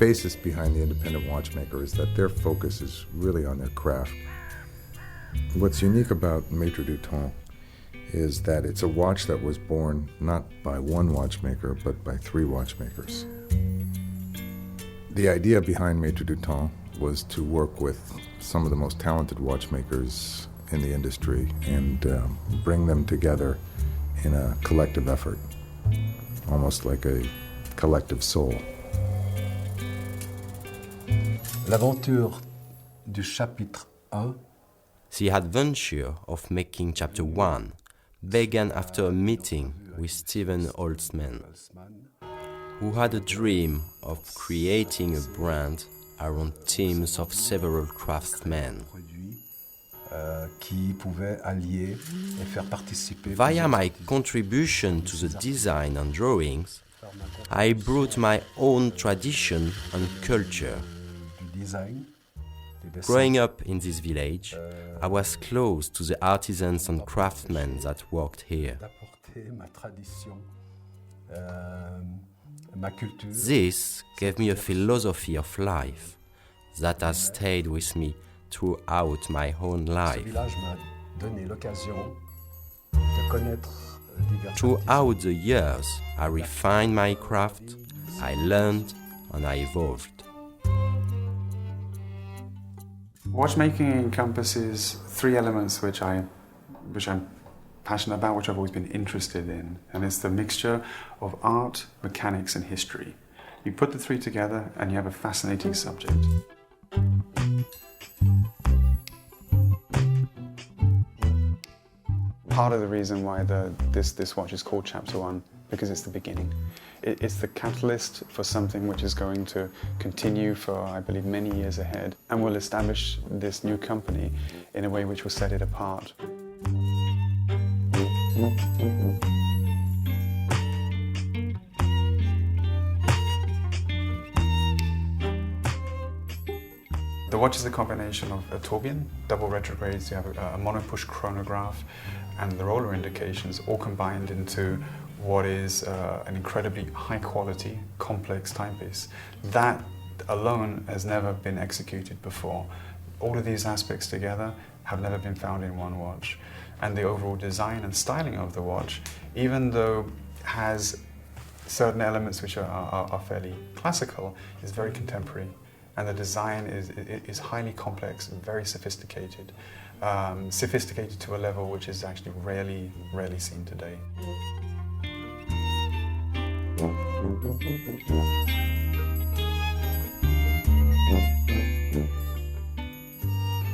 basis behind the independent watchmaker is that their focus is really on their craft. What's unique about Maîtres du Temps is that it's a watch that was born not by one watchmaker, but by three watchmakers. The idea behind Maîtres du Temps was to work with some of the most talented watchmakers in the industry and bring them together in a collective effort, almost like a collective soul. L'aventure du chapitre 1. The adventure of making Chapter 1 began after a meeting with Stephen Holtzman, who had a dream of creating a brand around teams of several craftsmen. Qui pouvait allier et faire participer. Via my contribution to the design and drawings, I brought my own tradition and culture. Growing up in this village, I was close to the artisans and craftsmen that worked here. This gave me a philosophy of life that has stayed with me throughout my own life. Throughout the years, I refined my craft, I learned, and I evolved. Watchmaking encompasses three elements which I'm passionate about, which I've always been interested in, and it's the mixture of art, mechanics, and history. You put the three together and you have a fascinating subject. Part of the reason why this watch is called Chapter 1, because it's the beginning. It's the catalyst for something which is going to continue for, I believe, many years ahead, and will establish this new company in a way which will set it apart. The watch is a combination of a tourbillon, double retrogrades, you have a monopush chronograph, and the roller indications all combined into what is an incredibly high-quality, complex timepiece. That alone has never been executed before. All of these aspects together have never been found in one watch. And the overall design and styling of the watch, even though has certain elements which are fairly classical, is very contemporary. And the design is highly complex and very sophisticated. Sophisticated to a level which is actually rarely seen today.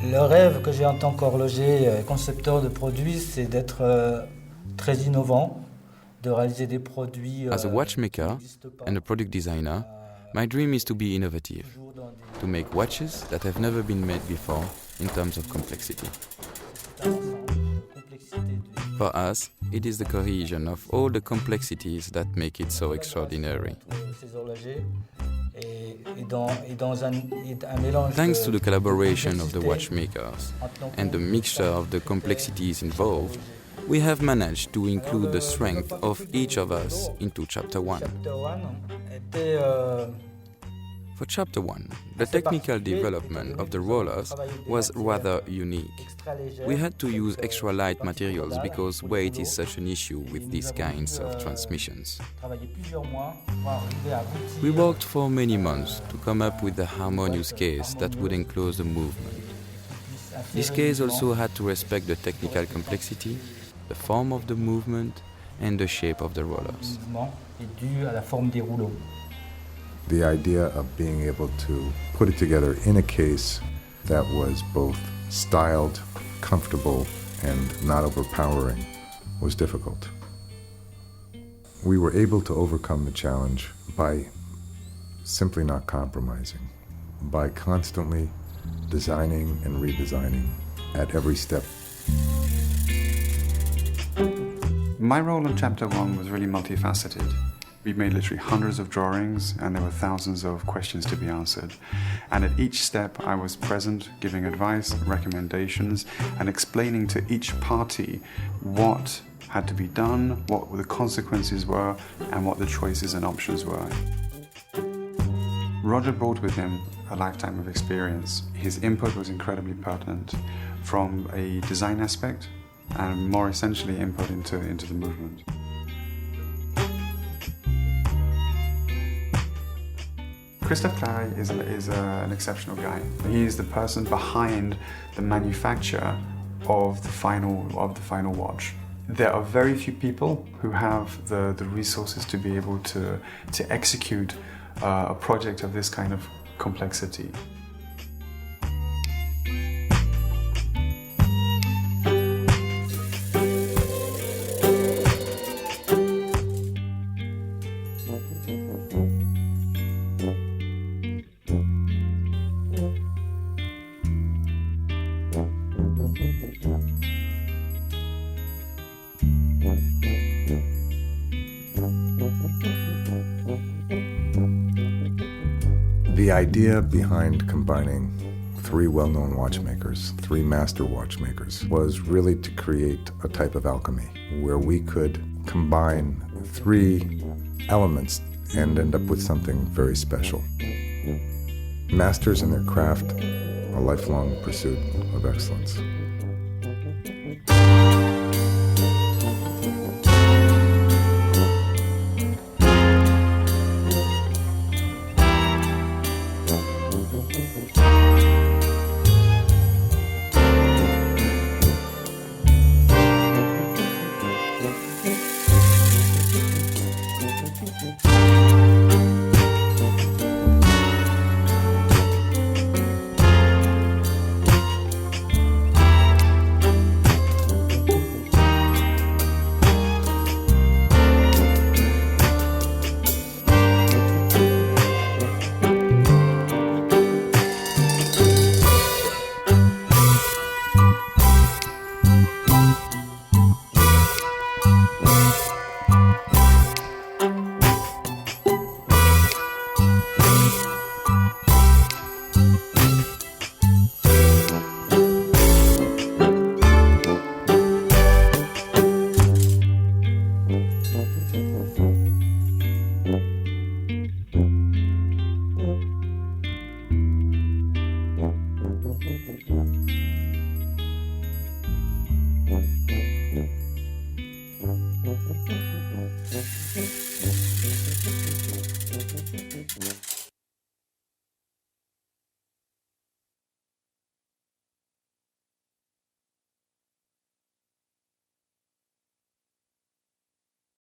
Le rêve que j'ai en tant qu'horloger concepteur de produits, c'est d'être très innovant, de réaliser des produits. As a watchmaker and a product designer, my dream is to be innovative, to make watches that have never been made before in terms of complexity. For us, it is the cohesion of all the complexities that make it so extraordinary. Thanks to the collaboration of the watchmakers and the mixture of the complexities involved, we have managed to include the strength of each of us into Chapter 1. For Chapter 1, the technical development of the rollers was rather unique. We had to use extra light materials because weight is such an issue with these kinds of transmissions. We worked for many months to come up with a harmonious case that would enclose the movement. This case also had to respect the technical complexity, the form of the movement, and the shape of the rollers. The idea of being able to put it together in a case that was both styled, comfortable, and not overpowering was difficult. We were able to overcome the challenge by simply not compromising, by constantly designing and redesigning at every step. My role in Chapter 1 was really multifaceted. We made literally hundreds of drawings and there were thousands of questions to be answered. And at each step I was present, giving advice, recommendations, and explaining to each party what had to be done, what the consequences were, and what the choices and options were. Roger brought with him a lifetime of experience. His input was incredibly pertinent from a design aspect and more essentially input into the movement. Christophe Claret is an exceptional guy. He is the person behind the manufacture of the final watch. There are very few people who have the resources to be able to execute a project of this kind of complexity. The idea behind combining three well-known watchmakers, three master watchmakers, was really to create a type of alchemy where we could combine three elements and end up with something very special. Masters in their craft, a lifelong pursuit of excellence.